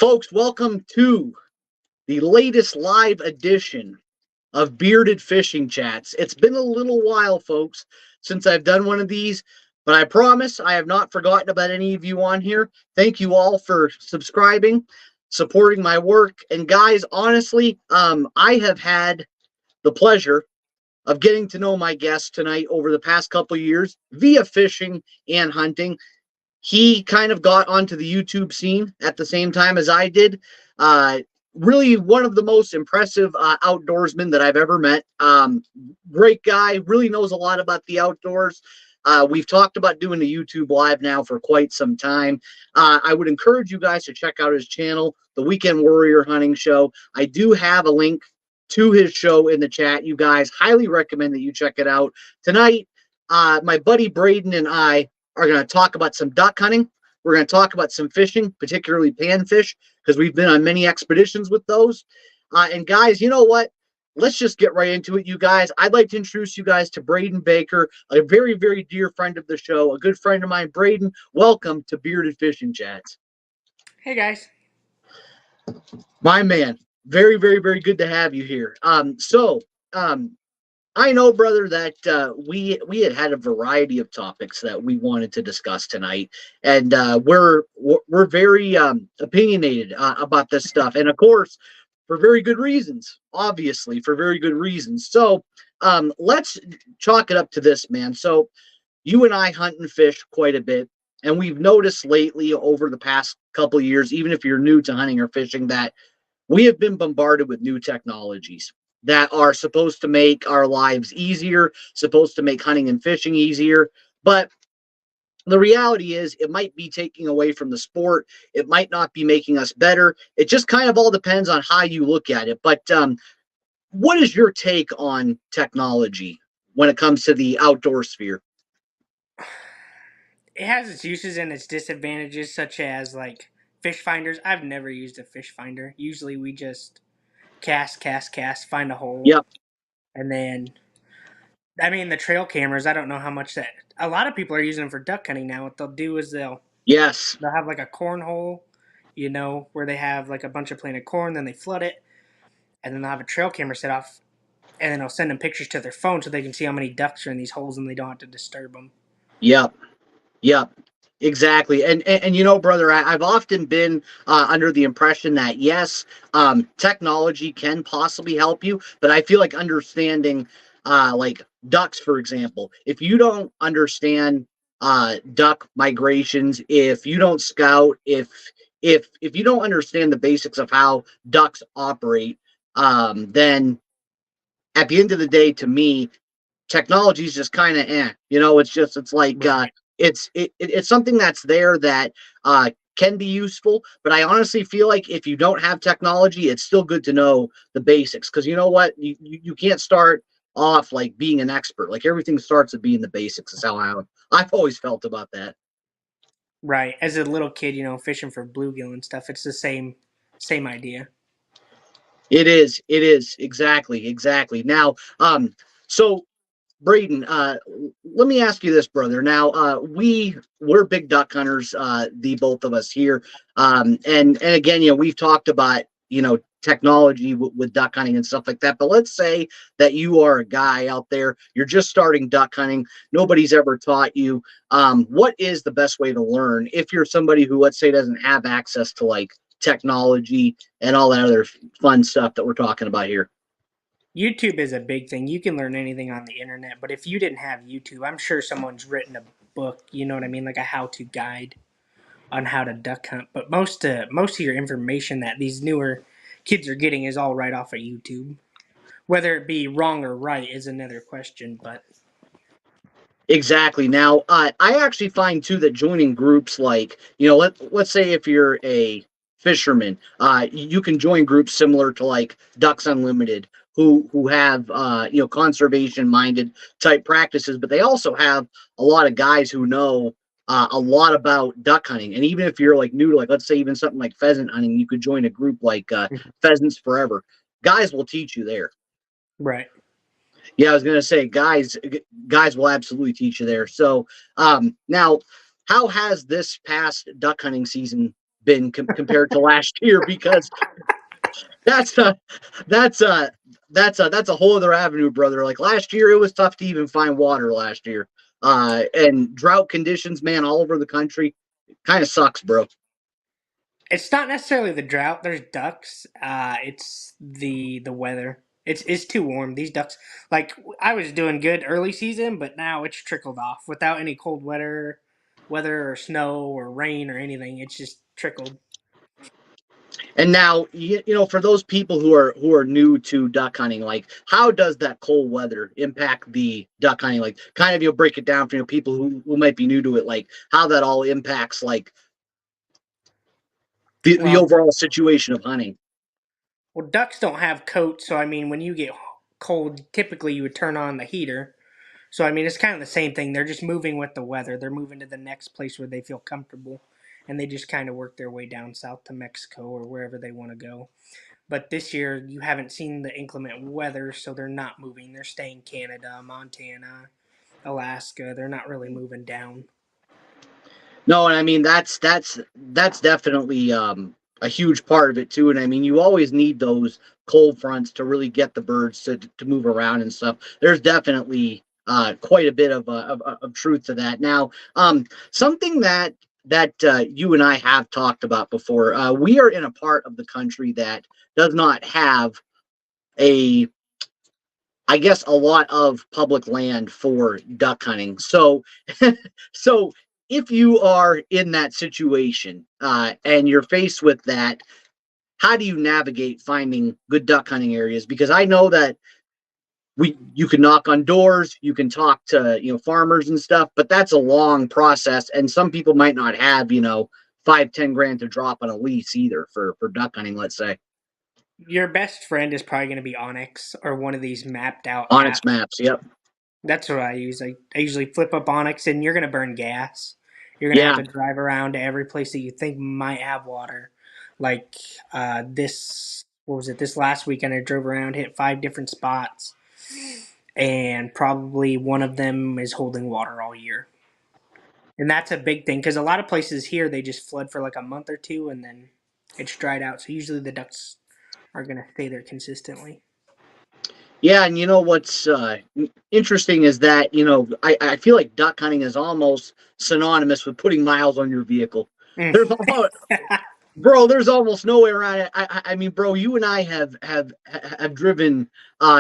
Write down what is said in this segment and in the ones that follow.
Folks, welcome to the latest live edition of Bearded Fishing Chats. It's been a little while, folks, since I've done one of these, but I promise I have not forgotten about any of you on here. Thank you all for subscribing, supporting my work. And guys, honestly, I have had the pleasure of getting to know my guest tonight over the past couple of years via fishing and hunting. He kind of got onto the YouTube scene at the same time as I did. Uh, really one of the most impressive outdoorsmen that I've ever met. Great guy, really knows a lot about the outdoors. We've talked about doing the YouTube live now for quite some time. I would encourage you guys to check out his channel, The Weekend Warrior Hunting Show. I do have a link to his show in the chat. You guys, highly recommend that you check it out. Tonight, my buddy Brayden and I are going to talk about some duck hunting. We're going to talk about some fishing, particularly panfish, because we've been on many expeditions with those. And guys, you know what? Let's just get right into it, you guys. I'd like to introduce you guys to Brayden Baker, a very, very dear friend of the show, a good friend of mine. Brayden, welcome to Bearded Fishing Chats. Hey, guys. My man, very, very, very good to have you here. I know, brother, that we had a variety of topics that we wanted to discuss tonight, and we're very opinionated about this stuff, and of course, for very good reasons. Obviously, for very good reasons. So, let's chalk it up to this, man. So, you and I hunt and fish quite a bit, and we've noticed lately over the past couple of years, even if you're new to hunting or fishing, that we have been bombarded with new technologies that are supposed to make our lives easier, supposed to make hunting and fishing easier. But the reality is it might be taking away from the sport. It might not be making us better. It just kind of all depends on how you look at it. But what is your take on technology when it comes to the outdoor sphere? It has its uses and its disadvantages, such as like fish finders. I've never used a fish finder. Usually we just cast, find a hole, Yep. and then the trail cameras. I don't know how much that. A lot of people are using them for duck hunting now. What they'll do is Yes. they'll have like a cornhole, where they have like a bunch of planted corn, then they flood it, and then they'll have a trail camera set off, and then they'll send them pictures to their phone so they can see how many ducks are in these holes and they don't have to disturb them. Yep. Yep. Exactly. And you know, brother, I've often been under the impression that yes, technology can possibly help you, but I feel like understanding like ducks, for example, if you don't understand duck migrations, if you don't scout, if you don't understand the basics of how ducks operate, then at the end of the day, to me, technology is just kind of it's like it's something that's there that can be useful, but I honestly feel like if you don't have technology, it's still good to know the basics, because you know what, you can't start off like being an expert. Like everything starts with being the basics is how I've always felt about that. Right. As a little kid, fishing for bluegill and stuff, it's the same idea. It is exactly now. So Brayden, let me ask you this, brother. Now, we're big duck hunters, the both of us here, and again, we've talked about technology with duck hunting and stuff like that. But let's say that you are a guy out there, you're just starting duck hunting, nobody's ever taught you. What is the best way to learn if you're somebody who, let's say, doesn't have access to like technology and all that other fun stuff that we're talking about here? YouTube is a big thing. You can learn anything on the internet, but if you didn't have YouTube, I'm sure someone's written a book, you know what I mean, like a how-to guide on how to duck hunt. But most of your information that these newer kids are getting is all right off of YouTube. Whether it be wrong or right is another question, but Exactly. Now, I actually find too that joining groups like, let's say if you're a fisherman, you can join groups similar to like Ducks Unlimited, who have conservation minded type practices, but they also have a lot of guys who know a lot about duck hunting. And even if you're like new to, like, let's say even something like pheasant hunting, you could join a group like Pheasants Forever. Guys will teach you there. right. Yeah, I was gonna say, guys will absolutely teach you there. So, now, how has this past duck hunting season been compared to last year, because that's a that's a that's a whole other avenue, brother. Like last year, it was tough to even find water last year, and drought conditions, man, all over the country, kind of sucks, bro. It's not necessarily the drought. There's ducks. It's the weather. It's too warm. These ducks, like I was doing good early season, but now it's trickled off without any cold weather or snow or rain or anything. It's just trickled. And now, for those people who are new to duck hunting, like how does that cold weather impact the duck hunting? Like, kind of, break it down for people who might be new to it, like how that all impacts like the Well, overall situation of hunting. well, ducks don't have coats, so I mean, when you get cold, typically you would turn on the heater. So I mean, it's kind of the same thing. They're just moving with the weather. They're moving to the next place where they feel comfortable, and they just kind of work their way down south to Mexico or wherever they want to go. But this year, you haven't seen the inclement weather, so they're not moving. They're staying Canada, Montana, Alaska. They're not really moving down. No, and I mean that's definitely a huge part of it too. And I mean, you always need those cold fronts to really get the birds to move around and stuff. There's definitely quite a bit of truth to that. Now, something that you and I have talked about before. We are in a part of the country that does not have a I guess a lot of public land for duck hunting. So, so if you are in that situation and you're faced with that, how do you navigate finding good duck hunting areas? Because I know that you can knock on doors, you can talk to farmers and stuff, but that's a long process, and some people might not have 5-10 grand to drop on a lease either for duck hunting. Let's say Your best friend is probably going to be Onyx or one of these mapped out Onyx apps. maps. Yep. That's what I use. I usually flip up Onyx, and you're going to burn gas. You're going to have Yeah. to drive around to every place that you think might have water. Like what was it? This last weekend, I drove around, hit 5 different spots, and probably one of them is holding water all year. And that's a big thing because a lot of places here they just flood for like a month or two, and then it's dried out. So usually the ducks are going to stay there consistently. Yeah, and what's interesting is that I feel like duck hunting is almost synonymous with putting miles on your vehicle. Mm. There's almost, bro, there's almost no way around it. I mean, bro, you and I have driven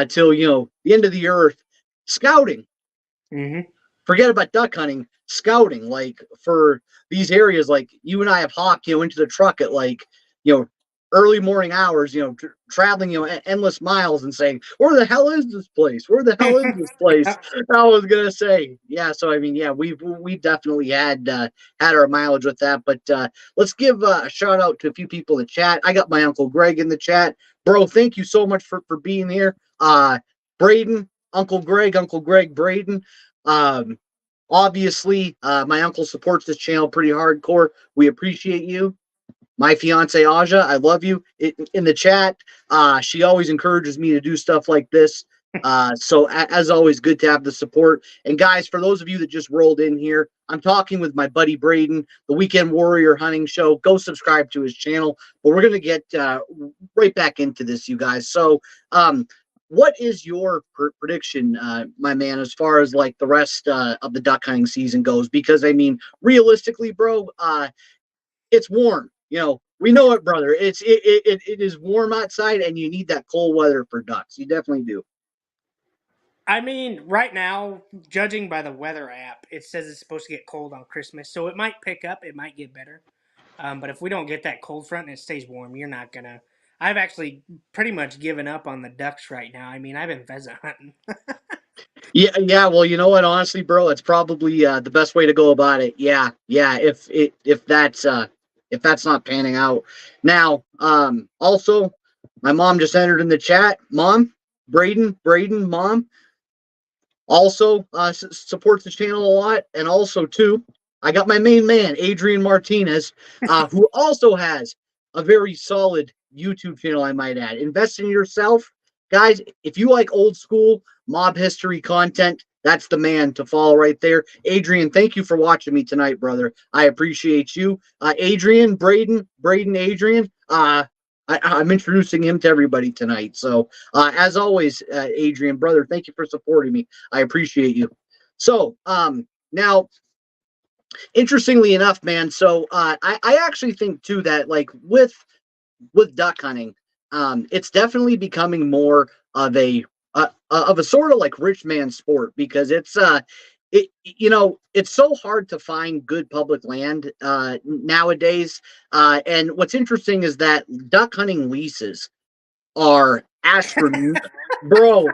till the end of the earth scouting. Mm-hmm. Forget about duck hunting, scouting, like for these areas. Like you and I have hawked into the truck at like early morning hours, traveling, endless miles and saying, where the hell is this place? Where the hell is this place? I was gonna say, yeah. So I mean, yeah, we definitely had our mileage with that. But let's give a shout out to a few people in the chat. I got my Uncle Greg in the chat, bro. Thank you so much for being here. Brayden, Uncle Greg, Brayden. Obviously, my uncle supports this channel pretty hardcore. We appreciate you. My fiance Aja, I love you. In the chat, she always encourages me to do stuff like this. So as always, good to have the support. And guys, for those of you that just rolled in here, I'm talking with my buddy Brayden, the Weekend Warrior Hunting Show. Go subscribe to his channel. But we're gonna get right back into this, you guys. So, what is your prediction, my man, as far as like the rest of the duck hunting season goes? Because I mean, realistically, bro, it's warm. We know it, brother. It is warm outside, and you need that cold weather for ducks. You definitely do. I mean, right now, judging by the weather app, it says it's supposed to get cold on Christmas, so it might pick up. It might get better. But if we don't get that cold front and it stays warm, you're not gonna. I've actually pretty much given up on the ducks right now. I mean, I've been pheasant hunting. Yeah, yeah. Well, you know what? Honestly, bro, it's probably the best way to go about it. Yeah, yeah. If that's not panning out. Now, also, my mom just entered in the chat. Mom, Brayden, mom, also supports the channel a lot. And also, too, I got my main man, Adrian Martinez, who also has a very solid YouTube channel, I might add. Invest in yourself. Guys, if you like old school mob history content, that's the man to follow right there. Adrian, thank you for watching me tonight, brother. I appreciate you. Adrian, Brayden, Adrian. I'm introducing him to everybody tonight. So, as always, Adrian, brother, thank you for supporting me. I appreciate you. So, now, interestingly enough, man, so I actually think too that like with duck hunting, it's definitely becoming more of a sort of like rich man sport because it's so hard to find good public land nowadays. And what's interesting is that duck hunting leases are bro.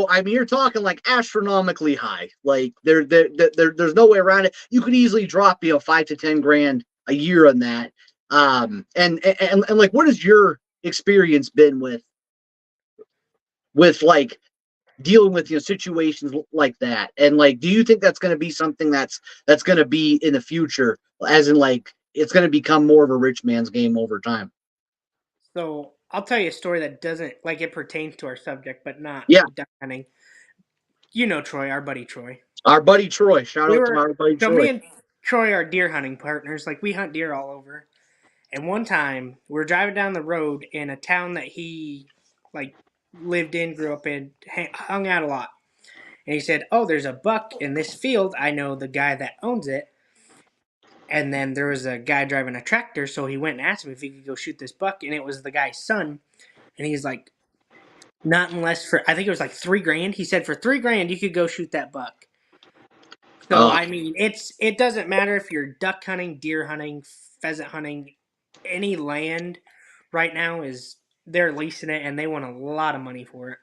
I mean, you're talking like astronomically high. Like there's no way around it. You could easily drop 5 to 10 grand a year on that. And like, what has your experience been with like dealing with situations like that? And like, do you think that's going to be something that's going to be in the future, as in like it's going to become more of a rich man's game over time? So I'll tell you a story that doesn't like it pertains to our subject, but not Yeah, duck hunting. You know Troy, our buddy Troy. our buddy Troy. Shout We out to my were buddy so me Troy. and Troy are deer hunting partners. Like we hunt deer all over. And one time we were driving down the road in a town that he like lived in, grew up in, hung out a lot. And he said, "Oh, there's a buck in this field. I know the guy that owns it." And then there was a guy driving a tractor, so he went and asked him if he could go shoot this buck, and it was the guy's son. And he's like, "Not unless for I think it was like 3 grand." He said, "For 3 grand, you could go shoot that buck." So Oh I mean, it doesn't matter if you're duck hunting, deer hunting, pheasant hunting, any land right now is they're leasing it and they want a lot of money for it.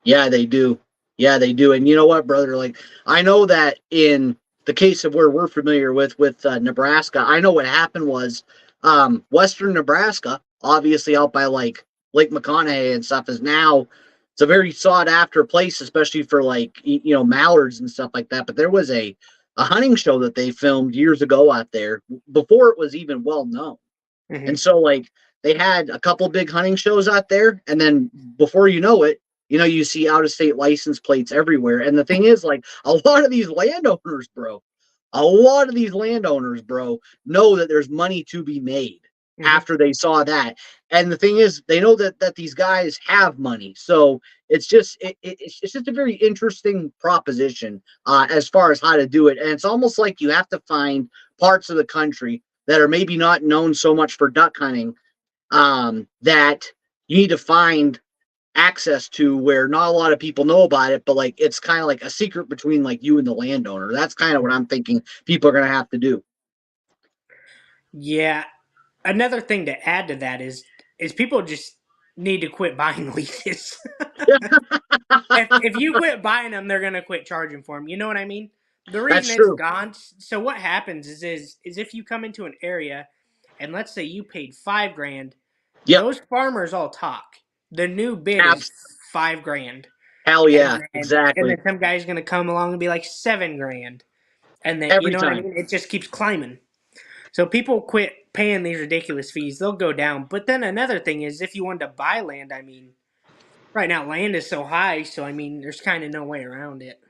yeah, they do. Yeah, they do. And you know what, brother? Like, I know that in the case of where we're familiar with Nebraska, I know what happened was Western Nebraska, obviously out by like Lake McConaughey and stuff, is now it's a very sought after place, especially for like mallards and stuff like that. But there was a hunting show that they filmed years ago out there before it was even well known. And Mm-hmm. so like they had a couple big hunting shows out there, and then before you know it, you see out of state license plates everywhere. And the thing is, like a lot of these landowners, bro, know that there's money to be made Mm-hmm. after they saw that. And the thing is, they know that these guys have money. So it's just a very interesting proposition as far as how to do it. And it's almost like you have to find parts of the country that are maybe not known so much for duck hunting, that you need to find access to where not a lot of people know about it, but like it's kind of like a secret between like you and the landowner. That's kind of what I'm thinking people are going to have to do. Yeah. Another thing to add to that is people just need to quit buying leases. If you quit buying them, they're gonna quit charging for them. You know what I mean? The reason That's it's true. gone. So what happens is if you come into an area, and let's say you paid 5 grand, Yep. those farmers all talk. The new bid is Abs- 5 grand, Hell yeah. and then Exactly. some guy's gonna come along and be like 7 grand, and then you Every know what I time. mean. It just keeps climbing. So people quit paying these ridiculous fees. They'll go down. But then another thing is, if you wanted to buy land, I mean, right now land is so high, so I mean, there's kind of no way around it.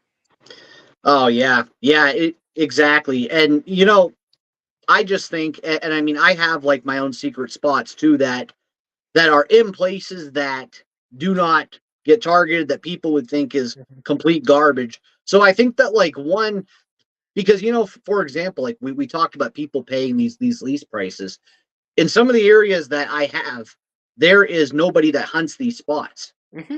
Oh yeah. Yeah, exactly. And I just think, and I mean, I have like my own secret spots too that are in places that do not get targeted, that people would think is complete garbage. So I think that like one, because for example, like we talked about people paying these lease prices in some of the areas that I have, there is nobody that hunts these spots. Mm-hmm.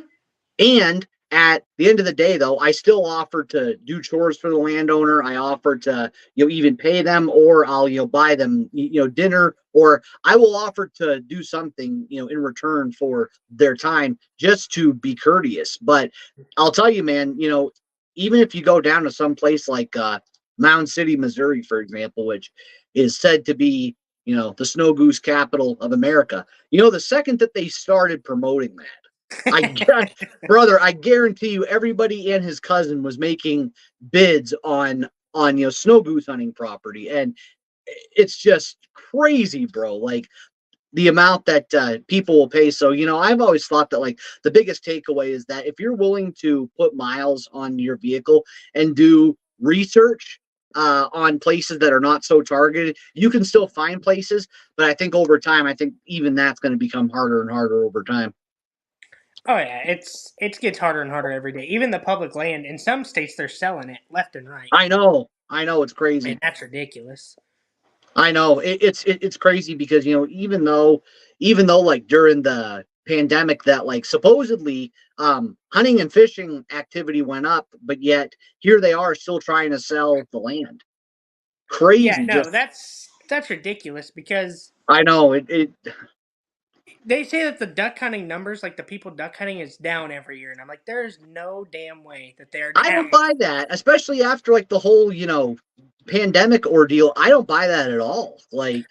And at the end of the day, though, I still offer to do chores for the landowner. I offer to, even pay them, or I'll, buy them, dinner, or I will offer to do something, in return for their time, just to be courteous. But I'll tell you, man, even if you go down to some place like Mound City, Missouri, for example, which is said to be, the snow goose capital of America, the second that they started promoting that, brother, I guarantee you, everybody and his cousin was making bids on snow goose hunting property, and it's just crazy, bro. Like the amount that people will pay. So, I've always thought that like the biggest takeaway is that if you're willing to put miles on your vehicle and do research on places that are not so targeted, you can still find places. But I think over time, I think even that's going to become harder and harder over time. Oh yeah, it gets harder and harder every day. Even the public land in some states, they're selling it left and right, I know, it's and crazy. that's ridiculous. I know it's crazy because even though like during the pandemic that like supposedly hunting and fishing activity went up, but yet here they are still trying to sell the land. Yeah, Crazy, no, just that's ridiculous because I know it. they say that the duck hunting numbers, like the people duck hunting, is down every year, and I'm like, there's no damn way that they're I don't down. buy that, especially after like the whole pandemic ordeal. I don't buy that at all. Like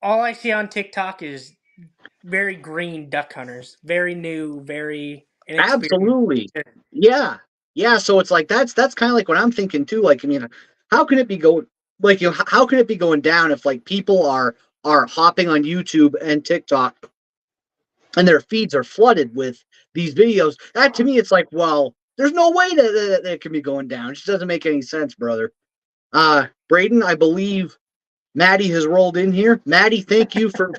All I see on TikTok is very green duck hunters, very new, very inexperienced. absolutely, yeah, yeah. So it's like that's kind of like what I'm thinking too. Like, how can it be going like how can it be going down if like people are hopping on YouTube and TikTok and their feeds are flooded with these videos? That to me, it's like, well, there's no way that it can be going down. It just doesn't make any sense, brother. Brayden, I believe Maddie has rolled in here. Maddie, thank you for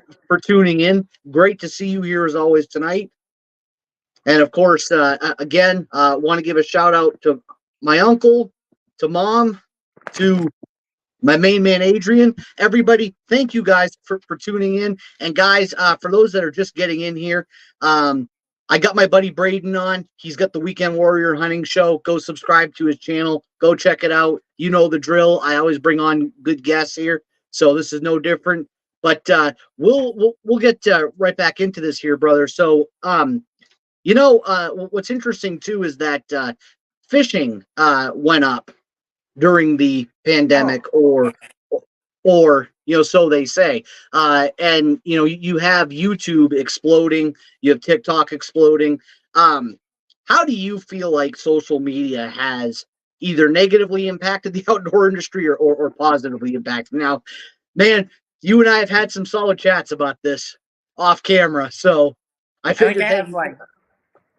tuning in. Great to see you here as always tonight. And of course, again, want to give a shout out to my uncle, to mom, to my main man Adrian. Everybody, thank you guys for tuning in. And guys, for those that are just getting in here, I got my buddy Brayden on. He's got the Weekend Warrior Hunting Show. Go subscribe to his channel. Go check it out. You know the drill. I always bring on good guests here, so this is no different. But we'll get right back into this here, brother. So what's interesting too is that fishing went up during the Oh, pandemic, or so they say. And you have YouTube exploding, you have TikTok exploding. How do you feel like social media has either negatively impacted the outdoor industry or positively impacted? Now, man, you and I have had some solid chats about this off camera, so I I think figured, I hey, have like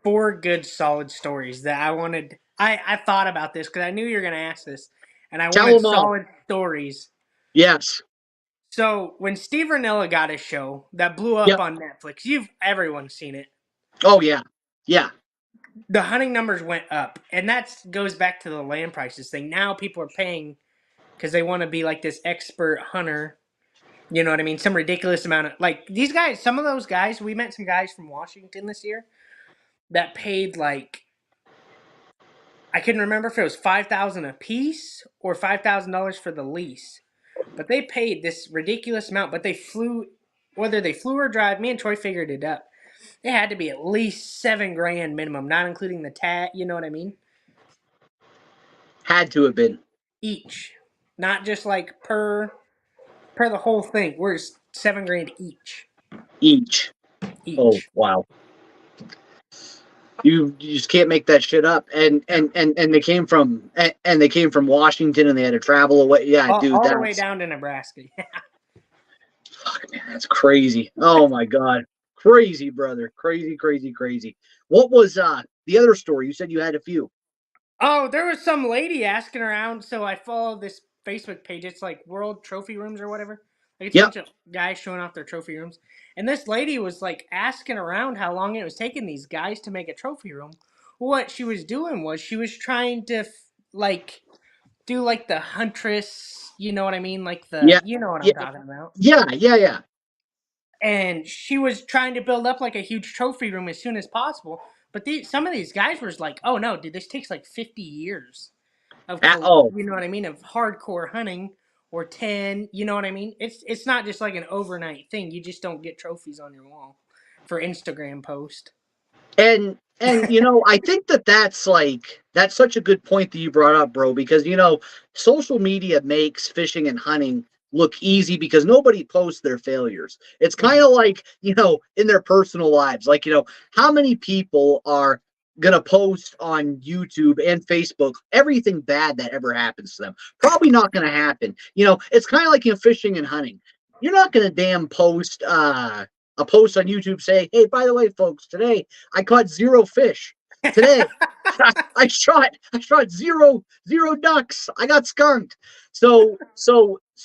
four good solid stories that I wanted. I thought about this because I knew you were going to ask this, and I tell wanted them all. solid stories. Yes. So when Steve Ranella got his show that blew up Yep. on Netflix, everyone's seen it. Oh yeah. Yeah. The hunting numbers went up, and that goes back to the land prices thing. Now people are paying because they want to be like this expert hunter. You know what I mean? Some ridiculous amount of like these guys. Some of those guys, we met some guys from Washington this year that paid like I couldn't remember if it was 5,000 a piece or $5,000 for the lease, but they paid this ridiculous amount. But they flew, whether they flew or drive. Me and Troy figured it up. It had to be at least 7 grand minimum, not including the tat. You know what I mean? Had to have been Each, not just like per the whole thing. We're 7 grand each. each. Oh Each. wow. You just can't make that shit up. And No. they came from Washington and they had to travel away. Yeah, dude, All the way that's down to Nebraska. fuck, man, that's crazy. Oh my god. Crazy, brother. Crazy, crazy, crazy. What was the other story? You said you had a few. Oh, there was some lady asking around. So I follow this Facebook page. It's like World Trophy Rooms or whatever. Like it's a Yep. bunch of guys showing off their trophy rooms. And this lady was like asking around how long it was taking these guys to make a trophy room. What she was doing was she was trying to like do like the huntress. You know what I mean? Like Yeah. you know what Yeah. I'm talking about. Yeah. And she was trying to build up like a huge trophy room as soon as possible. But some of these guys were like, "Oh no, dude, this takes like 50 years of Oh, you know what I mean, of hardcore hunting, or 10. You know what I mean? It's not just like an overnight thing. You just don't get trophies on your wall for Instagram post." and I think that's such a good point that you brought up, bro, because social media makes fishing and hunting look easy because nobody posts their failures. It's kind Mhm. of like, in their personal lives. Like, how many people are gonna post on YouTube and Facebook everything bad that ever happens to them? Probably not gonna happen. It's kind of like fishing and hunting. you're not gonna damn post a post on YouTube saying, "Hey, by the way, folks, today I caught 0 fish. Today I shot zero ducks. I got skunked." So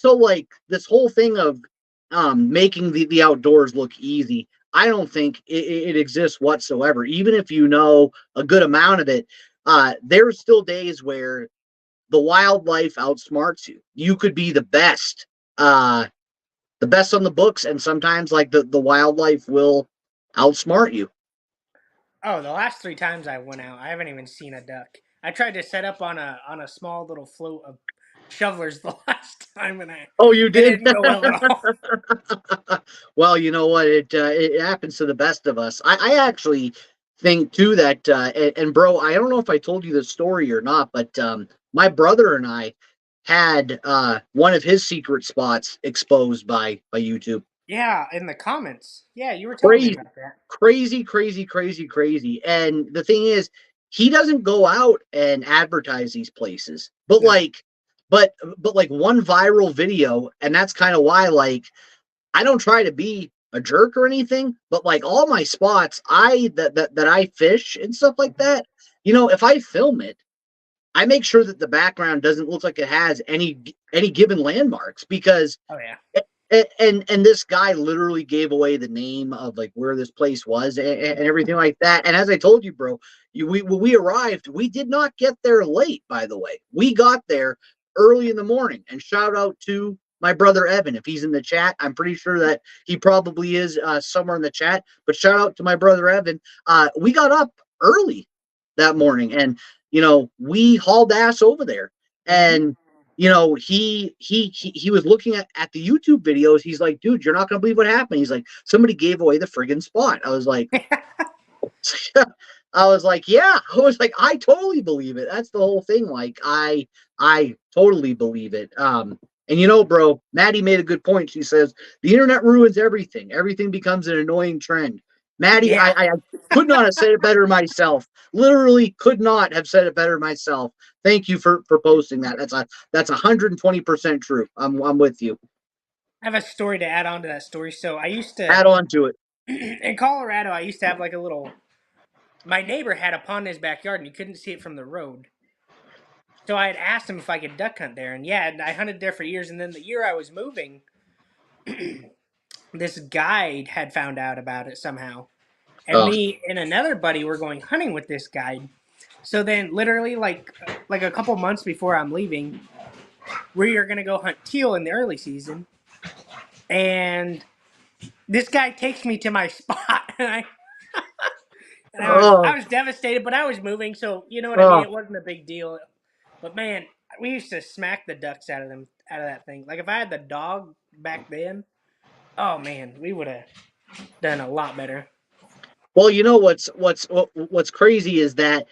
like this whole thing of making the outdoors look easy, I don't think it exists whatsoever. Even if you know a good amount of it, there's still days where the wildlife outsmarts you. You could be the best on the books, and sometimes like the wildlife will outsmart you. Oh, the last 3 times I went out, I haven't even seen a duck. I tried to set up on a small little float of shovelers the last time, and Oh, you it did? didn't go well at all. Well, you know what? It happens to the best of us. I actually think too that and bro, I don't know if I told you this story or not, but my brother and I had one of his secret spots exposed by YouTube. Yeah, in the comments. Yeah, you were telling me Crazy, about that. crazy, crazy, crazy, crazy. And the thing is, he doesn't go out and advertise these places, but No. like one viral video, and that's kind of why like I don't try to be a jerk or anything, but like all my spots, that I fish and stuff like Mhm. that, if I film it, I make sure that the background doesn't look like it has any given landmarks because Oh yeah. and this guy literally gave away the name of like where this place was and everything like that. And as I told you, bro, when we arrived, we did not get there late. By the way, we got there early in the morning. And shout out to my brother Evan if he's in the chat. I'm pretty sure that he probably is somewhere in the chat. But shout out to my brother Evan. We got up early that morning, and we hauled ass over there. Hmm. And he was looking at the YouTube videos. He's like, dude, you're not gonna believe what happened. He's like, somebody gave away the friggin' spot. I was like, yeah. I was like, I totally believe it. That's the whole thing. Like, I totally believe it. And bro, Maddie made a good point. She says the internet ruins everything. Everything becomes an annoying trend. Maddie, I, Yeah. I could not have said it better myself. Literally could not have said it better myself. Thank you for posting that. That's 120% true. I'm with you. I have a story to add on to that story. So I used to Add on to it. in Colorado, I used to have like a little. My neighbor had a pond in his backyard, and you couldn't see it from the road. So I had asked him if I could duck hunt there, and yeah, I hunted there for years. And then the year I was moving, this guide had found out about it somehow, and Oh, me and another buddy were going hunting with this guide. So then, literally, like a couple months before I'm leaving, we are gonna go hunt teal in the early season, and this guy takes me to my spot, and oh, I was devastated, but I was moving, so you know what I mean. oh. It wasn't a big deal, but man, we used to smack the ducks out of that thing. Like if I had the dog back then, oh man, we would have done a lot better. Well, what's crazy is that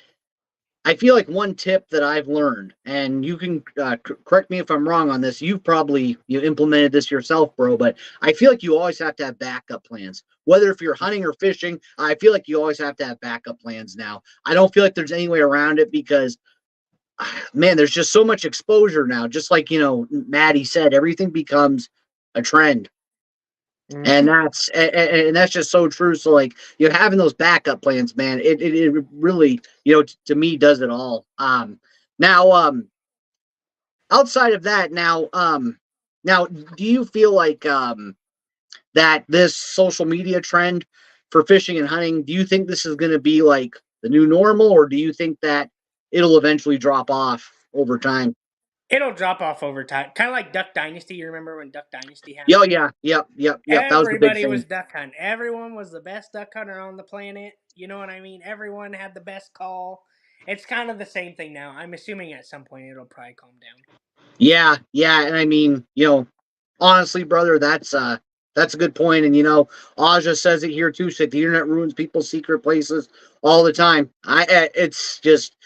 I feel like one tip that I've learned, and you can correct me if I'm wrong on this. You've probably implemented this yourself, bro. But I feel like you always have to have backup plans. Whether if you're hunting or fishing, I feel like you always have to have backup plans now. I don't feel like there's any way around it because, man, there's just so much exposure now. Just like Maddie said, everything becomes a trend. And Mm-hmm. that's just so true. So like having those backup plans, man, it really to me does it all. Now outside of that, now do you feel like that this social media trend for fishing and hunting, do you think this is going to be like the new normal, or do you think that it'll eventually drop off over time? It'll drop off over time, kind of like Duck Dynasty. You remember when Duck Dynasty Yeah, oh, happened? yeah, yep. That was the big Everybody thing. was duck hunting. Everyone was the best duck hunter on the planet. You know what I mean? Everyone had the best call. It's kind of the same thing now. I'm assuming at some point it'll probably calm down. Yeah, and I mean, honestly, brother, that's a good point. And Aja says it here too. Said the internet ruins people's secret places all the time. It's just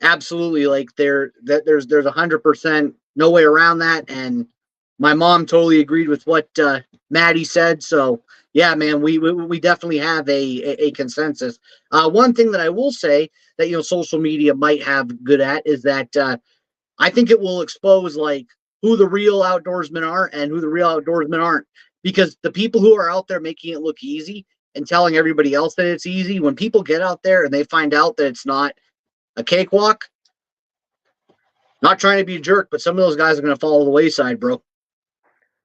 absolutely like there's 100% no way around that. And my mom totally agreed with what Maddie said. So yeah, man, we definitely have a consensus. One thing that I will say that social media might have good at is that I think it will expose like who the real outdoorsmen are and who the real outdoorsmen aren't. Because the people who are out there making it look easy and telling everybody else that it's easy, when people get out there and they find out that it's not a cakewalk, not trying to be a jerk, but some of those guys are going to follow the wayside, bro.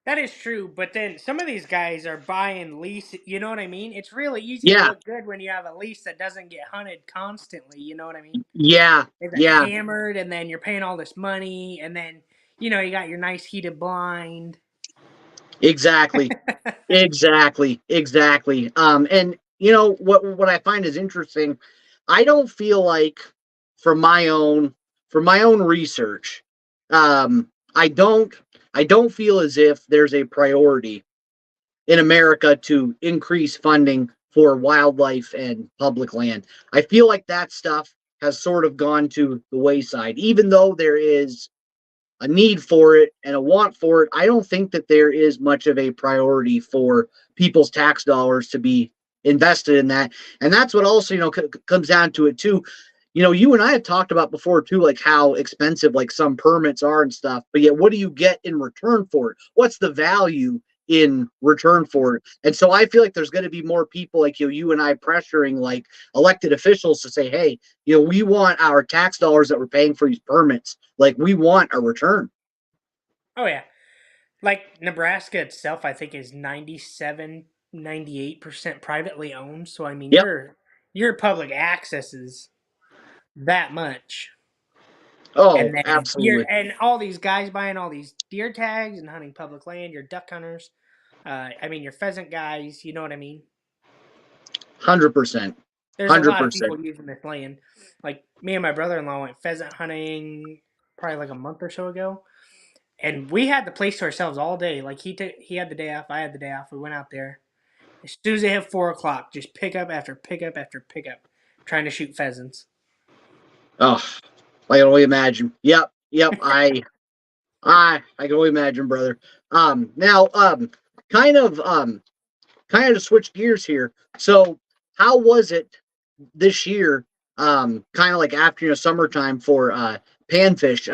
That is true, but then some of these guys are buying lease. You know what I mean? It's really easy to Yeah, look good when you have a lease that doesn't get hunted constantly. You know what I mean? yeah, It's like yeah, hammered, and then you're paying all this money, and then you got your nice heated blind. exactly. Exactly, exactly. And you know what I find is interesting, I don't feel like from my own research, I don't feel as if there's a priority in America to increase funding for wildlife and public land. I feel like that stuff has sort of gone to the wayside, even though there is a need for it and a want for it. I don't think that there is much of a priority for people's tax dollars to be invested in that. And that's what also, comes down to it too. You and I have talked about before too, like how expensive like some permits are and stuff, but yet what do you get in return for it? What's the value in return for it? And so I feel like there's going to be more people like you and I pressuring like elected officials to say, hey, we want our tax dollars that we're paying for these permits. Like we want a return. Oh yeah, like Nebraska itself, I think is 97, 98% privately owned. So I mean, Yep. your public access is that much. Oh, And then absolutely. all these guys buying all these deer tags and hunting public land, your duck hunters, I mean your pheasant guys, you know what I mean? 100%. There's a lot of 100%. people using this land. Like me and my brother in law went pheasant hunting probably like a month or so ago. And we had the place to ourselves all day. Like he had the day off, I had the day off. We went out there. As soon as they hit 4 o'clock, just pick up after pick up after pick up, trying to shoot pheasants. Oh, I can only imagine. Yep. Yep. I can only imagine, brother. Now, kind of, to switch gears here. So, how was it this year? Kind of like after summertime for panfish.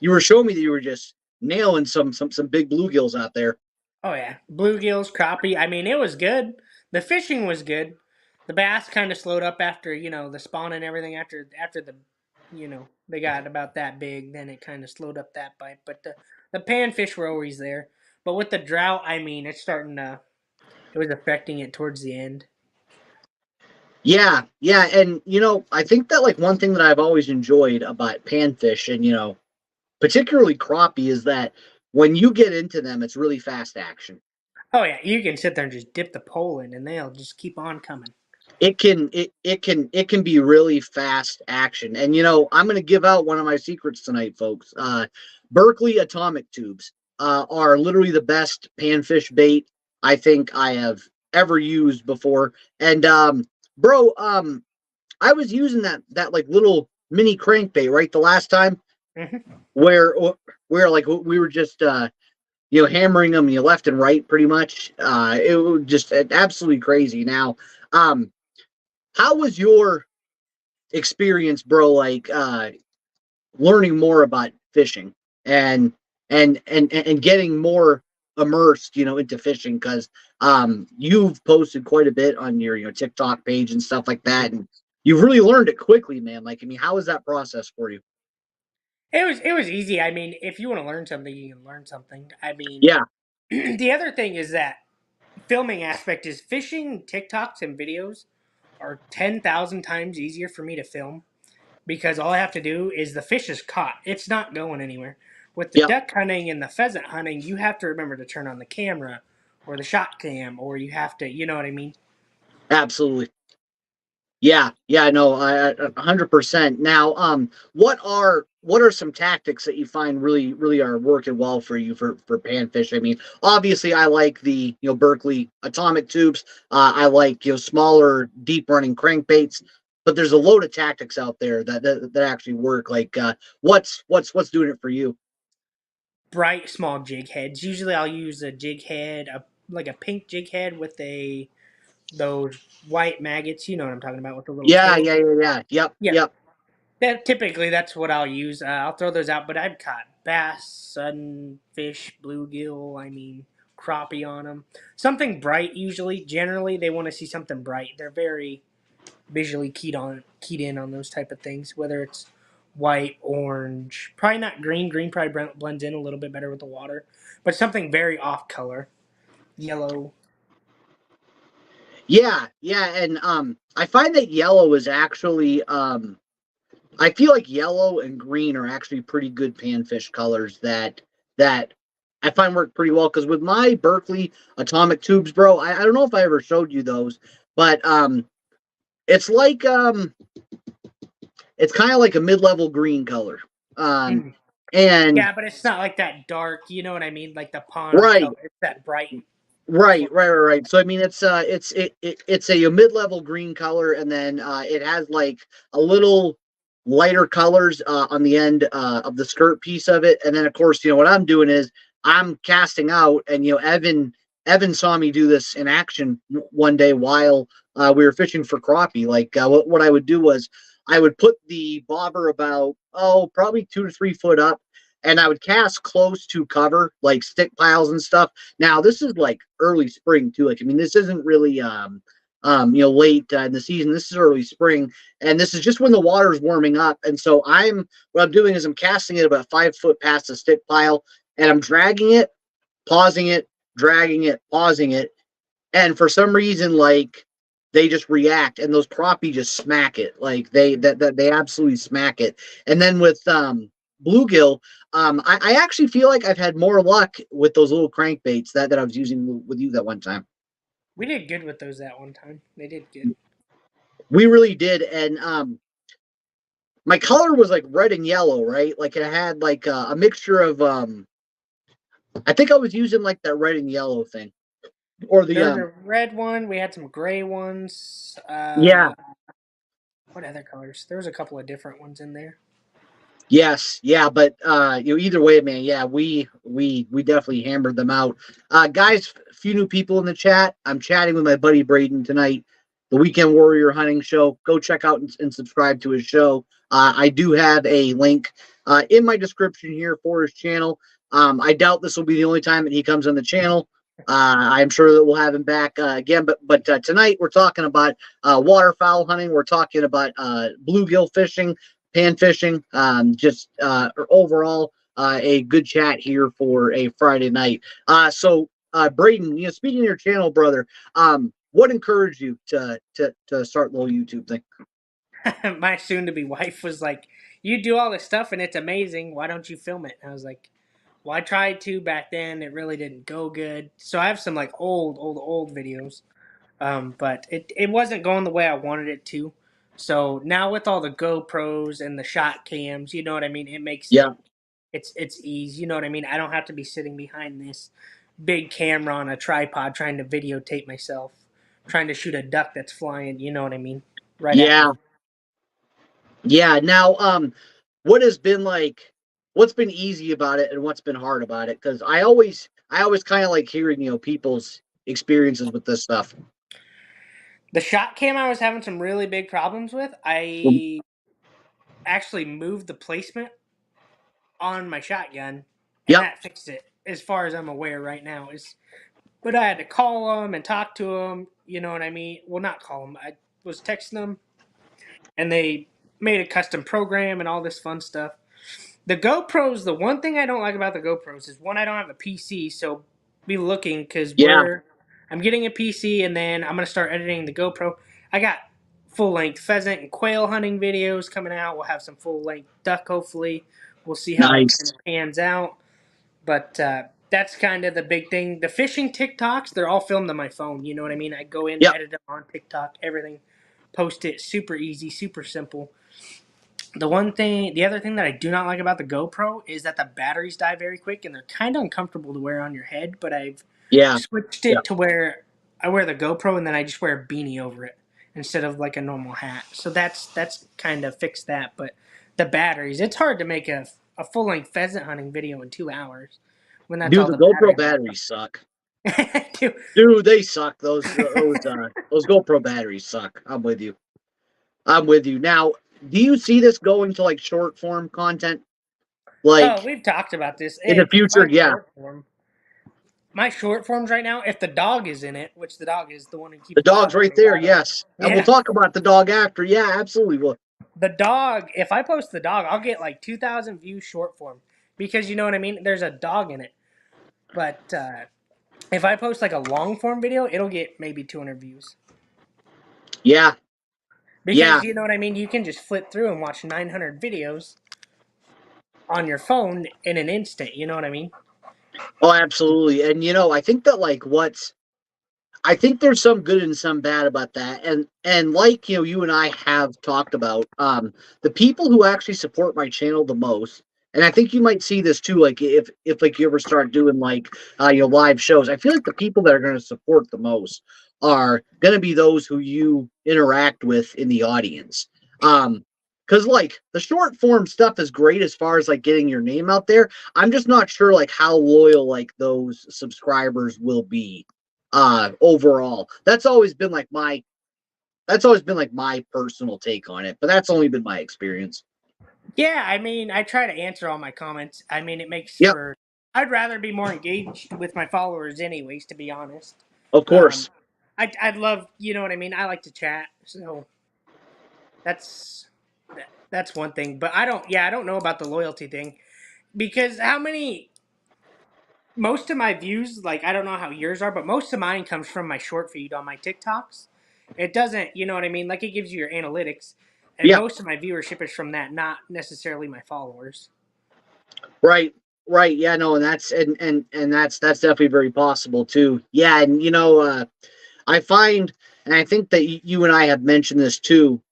You were showing me that you were just nailing some big bluegills out there. Oh yeah, bluegills, crappie. I mean, it was good. The fishing was good. The bass kind of slowed up after the spawn and everything. After the they got about that big, then it kind of slowed up that bite. But the panfish were always there. But with the drought, I mean, it was affecting it towards the end. Yeah, yeah, and I think that like one thing that I've always enjoyed about panfish and particularly crappie is that when you get into them, it's really fast action. Oh yeah, you can sit there and just dip the pole in, and they'll just keep on coming. It can be really fast action. And I'm going to give out one of my secrets tonight, folks. Berkeley atomic tubes are literally the best panfish bait I think I have ever used before. And bro, I was using that like little mini crankbait right the last time Hmm. where like we were just hammering them left and right pretty much. It was just absolutely crazy. Now, how was your experience, bro? Like learning more about fishing and and getting more immersed, into fishing because you've posted quite a bit on your TikTok page and stuff like that, and you've really learned it quickly, man. Like, I mean, how was that process for you? It was easy. I mean, if you want to learn something, you can learn something. I mean, Yeah, the other thing is that filming aspect is fishing TikToks and videos are 10,000 times easier for me to film because all I have to do is the fish is caught. It's not going anywhere. With the yep, duck hunting and the pheasant hunting, you have to remember to turn on the camera or the shot cam, or you have to, you know what I mean? absolutely. Yeah, yeah, no, 100%. Now, what are some tactics that you find really are working well for you for panfish? I mean, obviously, I like the Berkeley atomic tubes. I like smaller, deep running crankbaits. But there's a load of tactics out there that actually work. Like, what's doing it for you? Bright small jig heads. Usually I'll use a jig head, like a pink jig head with those white maggots, you know what I'm talking about with the little Yeah, tail. yeah, yeah, yeah. Yep, Yep. yep. Typically that's what I'll use. I'll throw those out, but I've caught bass, sunfish, bluegill. I mean, crappie on them. Something bright. Usually, generally, they want to see something bright. They're very visually keyed in on those type of things. Whether it's white, orange, probably not green. Green probably blends in a little bit better with the water, but something very off color, yellow. Yeah, yeah, and I find that yellow is actually I feel like yellow and green are actually pretty good panfish colors that I find work pretty well because with my Berkeley atomic tubes, bro, I don't know if I ever showed you those, but it's like it's kind of like a mid-level green color. Um Mm. and Yeah, but it's not like that dark. You know what I mean? Like the pond right, color. It's that bright. right. So I mean, it's a mid-level green color, and then it has like a little lighter colors on the end of the skirt piece of it, and then of course, what I'm doing is I'm casting out, and Evan saw me do this in action one day while we were fishing for crappie. Like what I would do was I would put the bobber about probably 2 to 3 foot up, and I would cast close to cover, like stick piles and stuff. Now this is like early spring too. Like I mean, this isn't really late in the season. This is early spring, and this is just when the water is warming up. And so what I'm doing is I'm casting it about 5 foot past the stick pile, and I'm dragging it, pausing it, dragging it, pausing it, and for some reason, like they just react, and those crappie just smack it. Like they absolutely smack it. And then with bluegill, I actually feel like I've had more luck with those little crankbaits that I was using with you that one time. We did good with those that one time. They did good. We really did, and my color was like red and yellow, right? Like it had like a mixture of I think I was using like that red and yellow thing, or the There was a red one. We had some gray ones. yeah. What other colors? There was a couple of different ones in there. Yes, yeah, but either way, man, yeah, we definitely hammered them out. Guys, a few new people in the chat. I'm chatting with my buddy Brayden tonight, the Weekend Warrior Hunting Show. Go check out and subscribe to his show. I do have a link in my description here for his channel. I doubt this will be the only time that he comes on the channel. I'm sure that we'll have him back again, but tonight we're talking about waterfowl hunting. We're talking about bluegill fishing, pan fishing, just overall a good chat here for a Friday night. So Brayden, speaking of your channel, brother, what encouraged you to start the whole YouTube thing? My soon-to-be wife was like, "You do all this stuff and it's amazing. Why don't you film it?" And I was like, "Well, I tried to back then. It really didn't go good. So I have some like old videos, but it wasn't going the way I wanted it to. So now with all the GoPros and the shot cams, you know what I mean. It makes it Yeah, it's easy. You know what I mean. I don't have to be sitting behind this big camera on a tripod trying to videotape myself, trying to shoot a duck that's flying. You know what I mean, right at yeah, me. yeah. Now, what has been like? What's been easy about it, and what's been hard about it? Because I always kind of like hearing people's experiences with this stuff. The shot cam I was having some really big problems with. I actually moved the placement on my shotgun, and Yep. that fixed it. As far as I'm aware right now, is but I had to call them and talk to them. You know what I mean? Well, not call them. I was texting them, and they made a custom program and all this fun stuff. The GoPros, the one thing I don't like about the GoPros is one, I don't have a PC, so be looking because Yeah. I'm getting a PC and then I'm gonna start editing the GoPro. I got full length pheasant and quail hunting videos coming out. We'll have some full length duck hopefully. We'll see how it kind Nice. of pans out. But that's kind of the big thing. The fishing TikToks, they're all filmed on my phone. You know what I mean? I go in, Yep. edit them on TikTok, everything, post it, super easy, super simple. The other thing that I do not like about the GoPro is that the batteries die very quick and they're kind of uncomfortable to wear on your head. But I've Yeah. switched Yeah. it to where I wear the GoPro and then I just wear a beanie over it instead of like a normal hat. So that's kind of fixed that. But the batteries, it's hard to make a full length pheasant hunting video in 2 hours when that's Dude, all the the battery GoPro life. batteries suck. Dude, Dude, they suck. Those GoPro batteries suck. I'm with you. I'm with you. Now, do you see this going to like short form content, Oh, like we've talked about this. in the If future? Yeah, my short forms right now, if the dog is in it, which the dog is the one who the keeps dog's right bothering me there. about it. Yes, and we'll Yeah, talk about the dog after. Yeah, absolutely. Well, the dog. If I post the dog, I'll get like 2,000 views short form because you know what I mean. There's a dog in it, but if I post like a long form video, it'll get maybe 200 views yeah, because yeah. you know what I mean. You can just flip through and watch 900 videos on your phone in an instant. You know what I mean? Oh, absolutely. And I think that like what's I think there's some good and some bad about that. And like you and I have talked about, the people who actually support my channel the most, and I think you might see this too, like if like you ever start doing like live shows, I feel like the people that are going to support the most are going to be those who you interact with in the audience. Because like the short form stuff is great as far as like getting your name out there. I'm just not sure like how loyal like those subscribers will be overall. That's always been like my personal take on it, but that's only been my experience. Yeah, I mean, I try to answer all my comments. I mean, it makes Yep, for. I'd rather be more engaged with my followers, anyways. To be honest, of um, course. I'd love, you know what I mean. I like to chat, so that's that's one thing. But I don't. Yeah, I don't know about the loyalty thing because how many? Most of my views, like I don't know how yours are, but most of mine comes from my short feed on my TikToks. It doesn't, you know what I mean? Like it gives you your analytics, and Yeah, most of my viewership is from that, not necessarily my followers. right, right. Yeah, no, and that's definitely very possible too. Yeah, and I find, and I think that you and I have mentioned this too.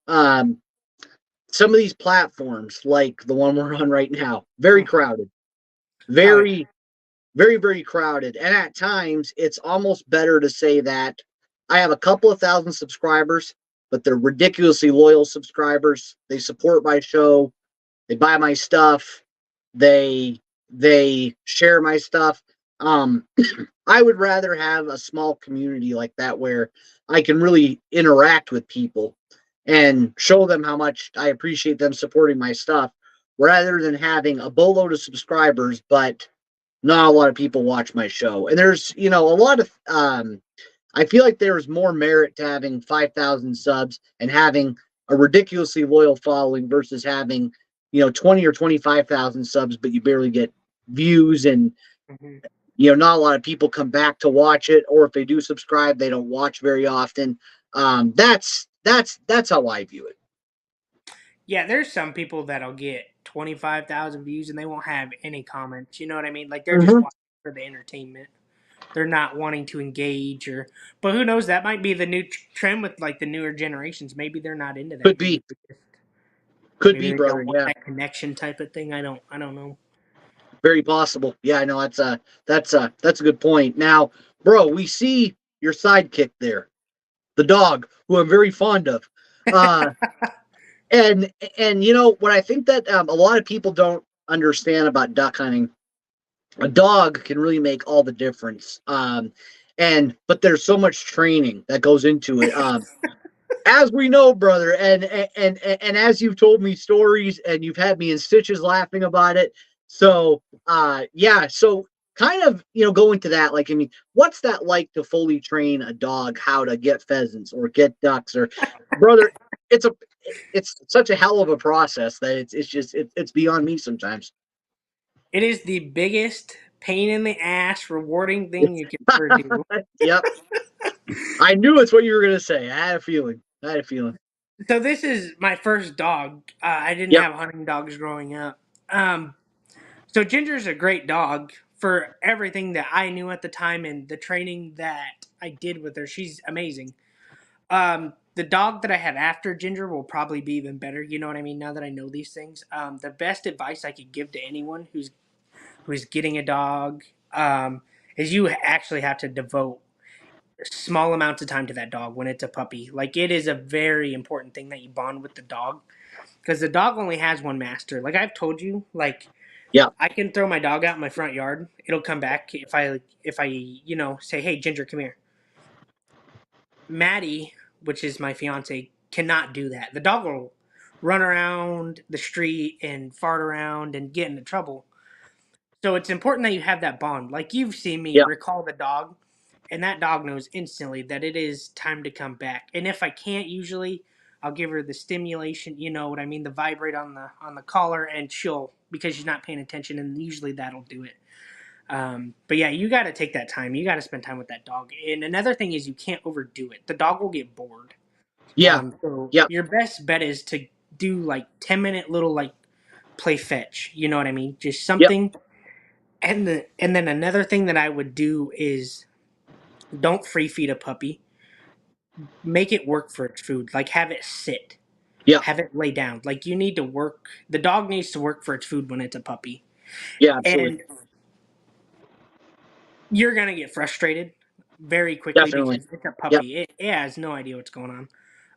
Some of these platforms, like the one we're on right now, very Mhm. crowded, Oh yeah. very very, very crowded. And at times, it's almost better to say that I have a couple of thousand subscribers, but they're ridiculously loyal subscribers. They support my show. They buy my stuff. They they share my stuff. Um, I would rather have a small community like that where I can really interact with people and show them how much I appreciate them supporting my stuff, rather than having a boatload of subscribers but not a lot of people watch my show. And there's, a lot of I feel like there's more merit to having 5,000 subs and having a ridiculously loyal following versus having, 20 or 25,000 subs but you barely get views, and Hmm. not a lot of people come back to watch it, or if they do subscribe, they don't watch very often. That's how I view it. Yeah, there's some people that'll get 25,000 views and they won't have any comments. You know what I mean? Like they're just Mm-hmm. watching for the entertainment. They're not wanting to engage or, but who knows? That might be the new trend with like the newer generations. Maybe they're not into that Could anymore. be, could Maybe be, they brother. don't want Yeah. that connection type of thing. I don't know. Very possible. Yeah, I know that's a good point. Now, bro, we see your sidekick there, the dog, who I'm very fond of. Uh and what I think that a lot of people don't understand about duck hunting, a dog can really make all the difference. And but there's so much training that goes into it. As we know, brother, and as you've told me stories and you've had me in stitches laughing about it. So yeah, so kind of going to that, like, I mean, what's that like to fully train a dog how to get pheasants or get ducks? Or, brother, it's a it's such a hell of a process that it's just it's beyond me sometimes. It is the biggest pain in the ass rewarding thing you can ever do. Yep, I knew it's what you were gonna say. I had a feeling. I had a feeling. So this is my first dog. I didn't Yep. have hunting dogs growing up. Um, so Ginger's a great dog for everything that I knew at the time and the training that I did with her. She's amazing. The dog that I had after Ginger will probably be even better. You know what I mean? Now that I know these things, the best advice I could give to anyone who's getting a dog is you actually have to devote small amounts of time to that dog when it's a puppy. Like it is a very important thing that you bond with the dog because the dog only has one master. Like I've told you, like Yep. I can throw my dog out in my front yard. It'll come back if I say, "Hey Ginger, come here." Maddie, which is my fiance, cannot do that. The dog will run around the street and fart around and get into trouble. So it's important that you have that bond. Like you've seen me Yeah. recall the dog, and that dog knows instantly that it is time to come back. And if I can't, usually I'll give her the stimulation. You know what I mean? The vibrate on the collar, and she'll because she's not paying attention, and usually that'll do it. But yeah, you got to take that time. You got to spend time with that dog. And another thing is you can't overdo it. The dog will get bored. Yeah. So Yep. your best bet is to do like 10-minute little like play fetch. You know what I mean? Just Yep. something. And then another thing that I would do is don't free feed a puppy. Make it work for its food. Like have it sit. Yep. Have it lay down. Like you need to work. The dog needs to work for its food when it's a puppy. Yeah. Absolutely. And you're gonna get frustrated very quickly Definitely. because it's a Yep. puppy. It has no idea what's going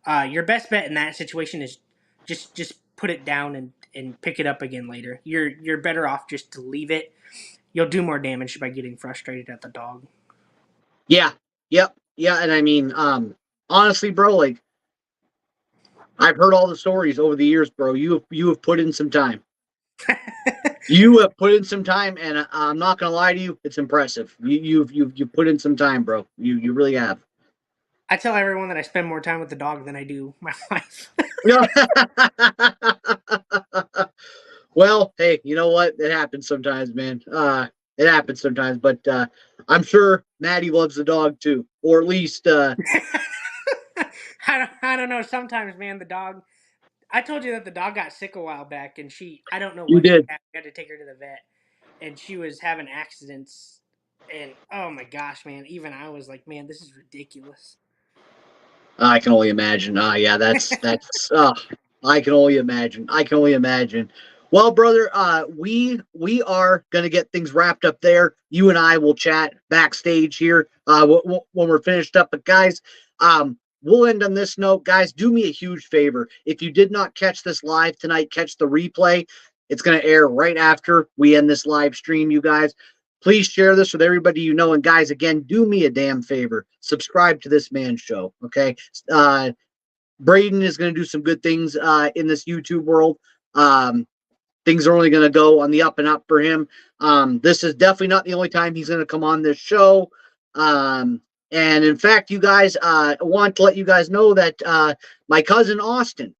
on. Your best bet in that situation is just put it down and pick it up again later. You're better off just to leave it. You'll do more damage by getting frustrated at the dog. Yeah. Yep. Yeah. And I mean, honestly, bro, like I've heard all the stories over the years, bro. You have put in some time. You have put in some time, and I'm not gonna lie to you, it's impressive. You've put in some time, bro. You really have. I tell everyone that I spend more time with the dog than I do my wife. No. Well, hey, you know what? It happens sometimes, man. It happens sometimes, but I'm sure Maddie loves the dog too, or at least I don't know. Sometimes, man, the dog. I told you that the dog got sick a while back, and I don't know you what she did. had. We had to take her to the vet, and she was having accidents. And oh my gosh, man, even I was like, man, this is ridiculous. I can only imagine. Yeah, that's. I can only imagine. I can only imagine. Well, brother, we are gonna get things wrapped up there. You and I will chat backstage here when we're finished up. But guys, we'll end on this note. Guys, do me a huge favor. If you did not catch this live tonight, catch the replay. It's gonna air right after we end this live stream. You guys, please share this with everybody you know. And guys, again, do me a damn favor. Subscribe to this man's show. Okay. Brayden is going to do some good things in this YouTube world. Things are only going to go on the up and up for him. This is definitely not the only time he's going to come on this show. And in fact, you guys, I want to let you guys know that my cousin Austin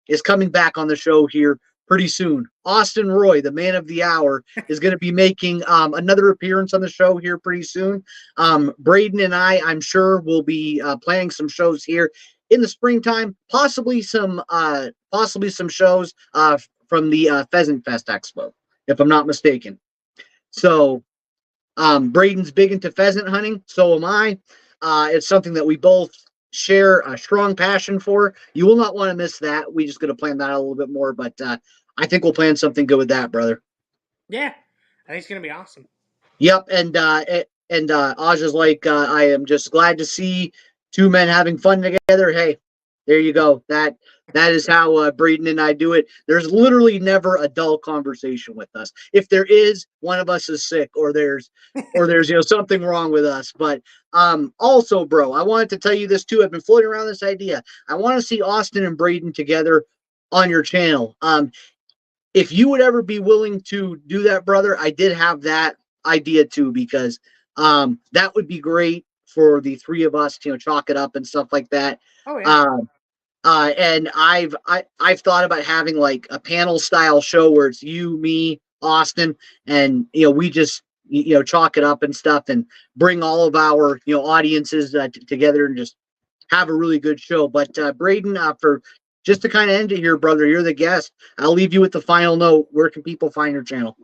is coming back on the show here pretty soon. Austin Roy, the man of the hour, is going to be making another appearance on the show here pretty soon. Brayden and I'm sure, will be planning some shows here in the springtime, possibly some shows from the Pheasant Fest Expo, if I'm not mistaken. So Brayden's big into pheasant hunting, so am I. It's something that we both share a strong passion for. You will not want to miss that. We just got to plan that out a little bit more, but I think we'll plan something good with that, brother. Yeah, I think it's gonna be awesome. Yep, and Aj is like, I am just glad to see two men having fun together. Hey, there you go. That is how Brayden and I do it. There's literally never a dull conversation with us. If there is, one of us is sick, or there's something wrong with us. But also, bro, I wanted to tell you this too. I've been floating around this idea. I want to see Austin and Brayden together on your channel. If you would ever be willing to do that, brother, I did have that idea too, because that would be great for the three of us to chalk it up and stuff like that. Oh yeah. And I've thought about having like a panel style show where it's you, me, Austin, and we just chalk it up and stuff, and bring all of our audiences together and just have a really good show. But Brayden, for just to kind of end it here, brother, you're the guest. I'll leave you with the final note. Where can people find your channel?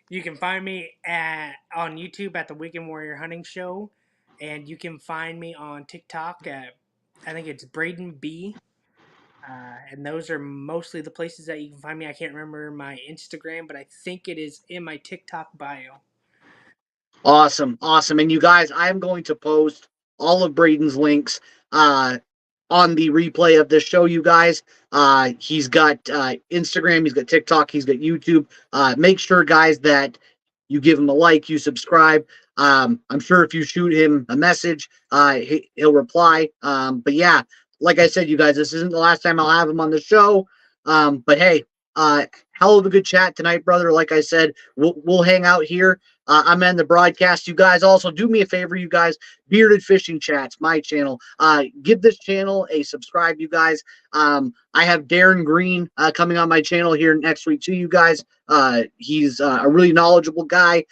You can find me on YouTube at the Weekend Warrior Hunting Show, and you can find me on TikTok at, I think it's Brayden B. And those are mostly the places that you can find me. I can't remember my Instagram, but I think it is in my TikTok bio. Awesome. And you guys, I'm going to post all of Brayden's links on the replay of this show, you guys. He's got Instagram, he's got TikTok, he's got YouTube. Make sure, guys, that you give him a like, you subscribe. I'm sure if you shoot him a message, he'll reply. But yeah, like I said, you guys, this isn't the last time I'll have him on the show. But hey, hell of a good chat tonight, brother. Like I said, we'll hang out here. I'm in the broadcast. You guys also do me a favor, you guys. Bearded Fishing Chats, my channel. Give this channel a subscribe, you guys. I have Darren Green coming on my channel here next week too, you guys. He's a really knowledgeable guy.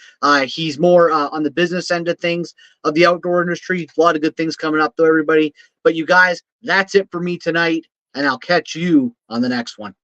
He's more on the business end of things of the outdoor industry. A lot of good things coming up, though, everybody. But you guys, that's it for me tonight, and I'll catch you on the next one.